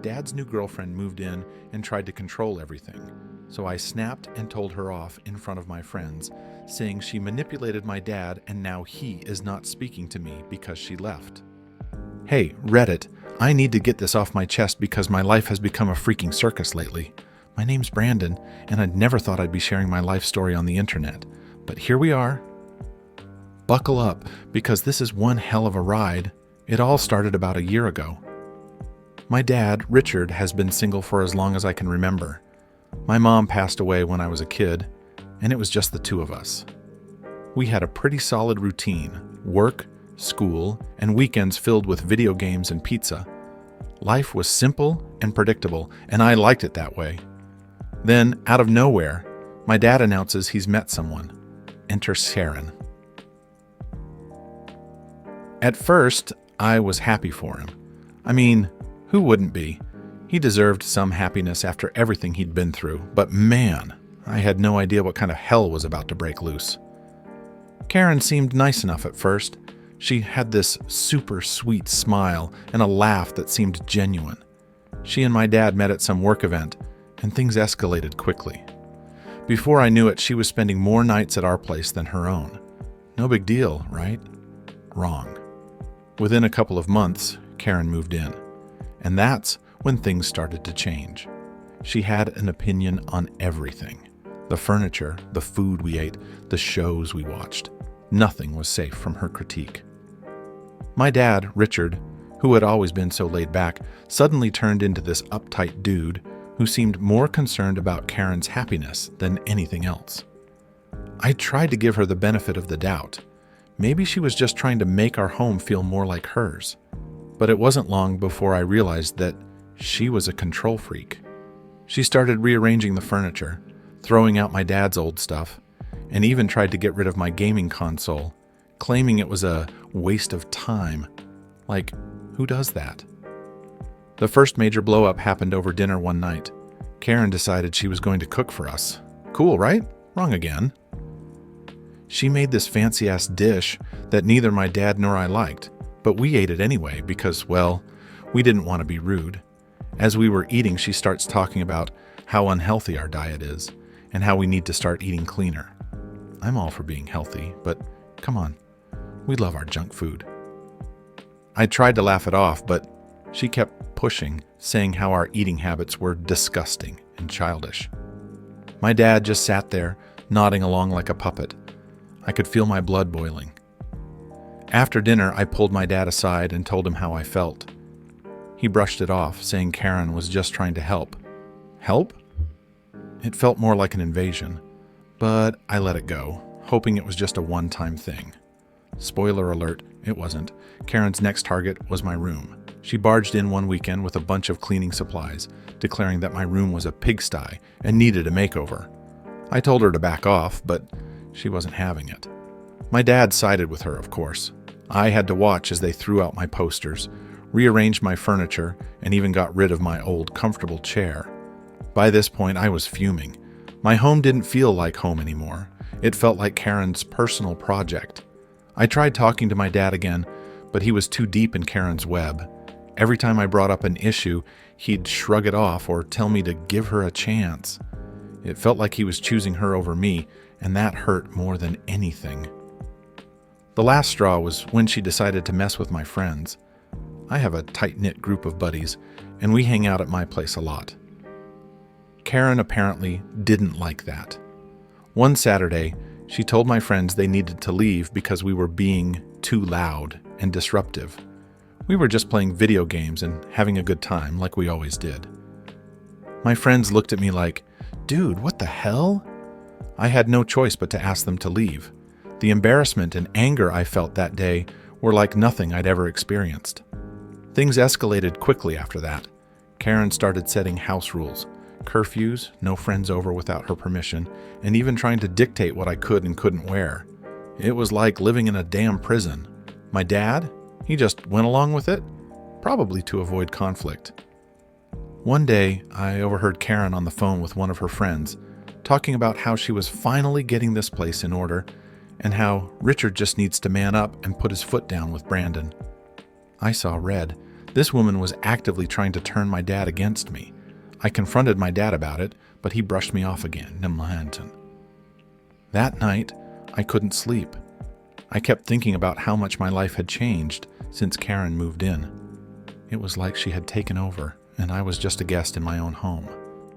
Dad's new girlfriend moved in and tried to control everything, so I snapped and told her off in front of my friends, saying she manipulated my dad and now he is not speaking to me because she left. Hey, Reddit, I need to get this off my chest because my life has become a freaking circus lately. My name's Brandon, and I'd never thought I'd be sharing my life story on the internet, but here we are. Buckle up, because this is one hell of a ride. It all started about a year ago. My dad, Richard, has been single for as long as I can remember. My mom passed away when I was a kid, and it was just the two of us. We had a pretty solid routine: work, school, and weekends filled with video games and pizza. Life was simple and predictable, and I liked it that way. Then, out of nowhere, my dad announces he's met someone. Enter Sharon. At first, I was happy for him. I mean, who wouldn't be? He deserved some happiness after everything he'd been through, but man, I had no idea what kind of hell was about to break loose. Karen seemed nice enough at first. She had this super sweet smile and a laugh that seemed genuine. She and my dad met at some work event, and things escalated quickly. Before I knew it, she was spending more nights at our place than her own. No big deal, right? Wrong. Within a couple of months, Karen moved in, and that's when things started to change. She had an opinion on everything. The furniture, the food we ate, the shows we watched. Nothing was safe from her critique. My dad, Richard, who had always been so laid back, suddenly turned into this uptight dude who seemed more concerned about Karen's happiness than anything else. I tried to give her the benefit of the doubt. Maybe she was just trying to make our home feel more like hers. But it wasn't long before I realized that she was a control freak. She started rearranging the furniture, throwing out my dad's old stuff, and even tried to get rid of my gaming console, claiming it was a waste of time. Like, who does that? The first major blow-up happened over dinner one night. Karen decided she was going to cook for us. Cool, right? Wrong again. She made this fancy-ass dish that neither my dad nor I liked, but we ate it anyway because, well, we didn't want to be rude. As we were eating, she starts talking about how unhealthy our diet is and how we need to start eating cleaner. I'm all for being healthy, but come on, we love our junk food. I tried to laugh it off, but she kept pushing, saying how our eating habits were disgusting and childish. My dad just sat there, nodding along like a puppet. I could feel my blood boiling. After dinner, I pulled my dad aside and told him how I felt. He brushed it off, saying Karen was just trying to help. Help? It felt more like an invasion, but I let it go, hoping it was just a one-time thing. Spoiler alert, it wasn't. Karen's next target was my room. She barged in one weekend with a bunch of cleaning supplies, declaring that my room was a pigsty and needed a makeover. I told her to back off, but she wasn't having it. My dad sided with her, of course. I had to watch as they threw out my posters, rearranged my furniture, and even got rid of my old comfortable chair. By this point, I was fuming. My home didn't feel like home anymore. It felt like Karen's personal project. I tried talking to my dad again, but he was too deep in Karen's web. Every time I brought up an issue, he'd shrug it off or tell me to give her a chance. It felt like he was choosing her over me, and that hurt more than anything. The last straw was when she decided to mess with my friends. I have a tight-knit group of buddies, and we hang out at my place a lot. Karen apparently didn't like that. One Saturday, she told my friends they needed to leave because we were being too loud and disruptive. We were just playing video games and having a good time like we always did. My friends looked at me like, "Dude, what the hell?" I had no choice but to ask them to leave. The embarrassment and anger I felt that day were like nothing I'd ever experienced. Things escalated quickly after that. Karen started setting house rules, curfews, no friends over without her permission, and even trying to dictate what I could and couldn't wear. It was like living in a damn prison. My dad? He just went along with it, probably to avoid conflict. One day, I overheard Karen on the phone with one of her friends, talking about how she was finally getting this place in order, and how Richard just needs to man up and put his foot down with Brandon. I saw red. This woman was actively trying to turn my dad against me. I confronted my dad about it, but he brushed me off again. That night, I couldn't sleep. I kept thinking about how much my life had changed since Karen moved in. It was like she had taken over, and I was just a guest in my own home.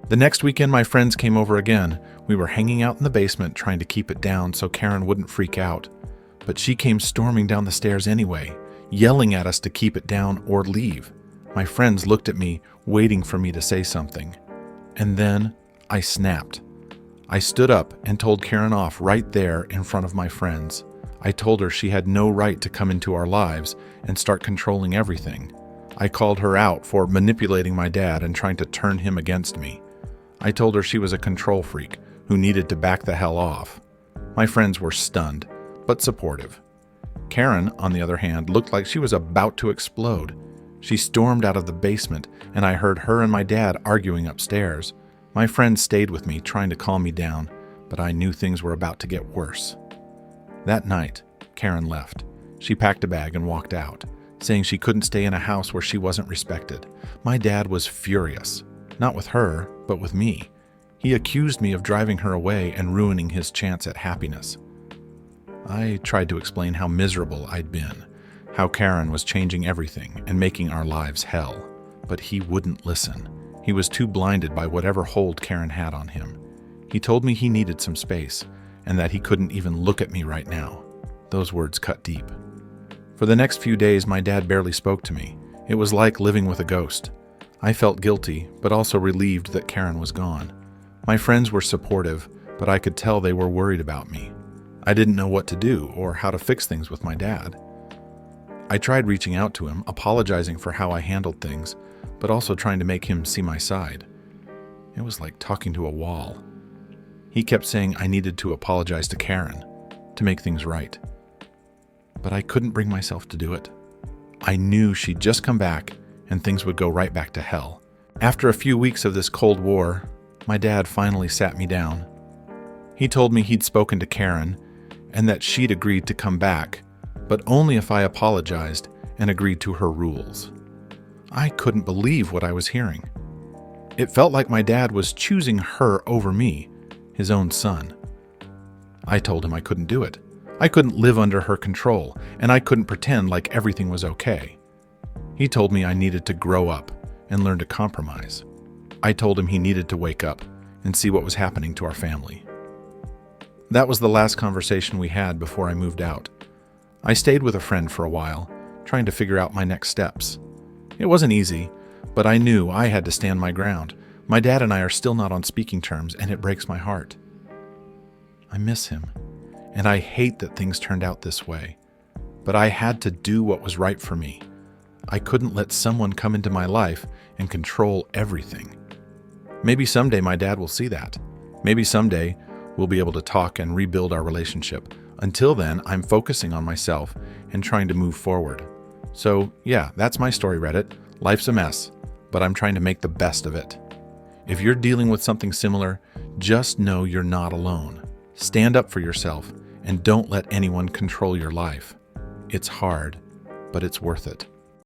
The next weekend, my friends came over again. We were hanging out in the basement trying to keep it down so Karen wouldn't freak out. But she came storming down the stairs anyway, yelling at us to keep it down or leave. My friends looked at me, waiting for me to say something. And then I snapped. I stood up and told Karen off right there in front of my friends. I told her she had no right to come into our lives and start controlling everything. I called her out for manipulating my dad and trying to turn him against me. I told her she was a control freak who needed to back the hell off. My friends were stunned, but supportive. Karen, on the other hand, looked like she was about to explode. She stormed out of the basement, and I heard her and my dad arguing upstairs. My friends stayed with me, trying to calm me down, but I knew things were about to get worse. That night, Karen left. She packed a bag and walked out, saying she couldn't stay in a house where she wasn't respected. My dad was furious. Not with her, but with me. He accused me of driving her away and ruining his chance at happiness. I tried to explain how miserable I'd been, how Karen was changing everything and making our lives hell, but he wouldn't listen. He was too blinded by whatever hold Karen had on him. He told me he needed some space and that he couldn't even look at me right now. Those words cut deep. For the next few days, my dad barely spoke to me. It was like living with a ghost. I felt guilty, but also relieved that Karen was gone. My friends were supportive, but I could tell they were worried about me. I didn't know what to do or how to fix things with my dad. I tried reaching out to him, apologizing for how I handled things, but also trying to make him see my side. It was like talking to a wall. He kept saying I needed to apologize to Karen, to make things right. But I couldn't bring myself to do it. I knew she'd just come back and things would go right back to hell. After a few weeks of this Cold War, my dad finally sat me down. He told me he'd spoken to Karen and that she'd agreed to come back, but only if I apologized and agreed to her rules. I couldn't believe what I was hearing. It felt like my dad was choosing her over me, his own son. I told him I couldn't do it. I couldn't live under her control, and I couldn't pretend like everything was okay. He told me I needed to grow up and learn to compromise. I told him he needed to wake up and see what was happening to our family. That was the last conversation we had before I moved out. I stayed with a friend for a while, trying to figure out my next steps. It wasn't easy, but I knew I had to stand my ground. My dad and I are still not on speaking terms, and it breaks my heart. I miss him, and I hate that things turned out this way. But I had to do what was right for me. I couldn't let someone come into my life and control everything. Maybe someday my dad will see that. Maybe someday we'll be able to talk and rebuild our relationship. Until then, I'm focusing on myself and trying to move forward. So yeah, that's my story, Reddit. Life's a mess, but I'm trying to make the best of it. If you're dealing with something similar, just know you're not alone. Stand up for yourself and don't let anyone control your life. It's hard, but it's worth it.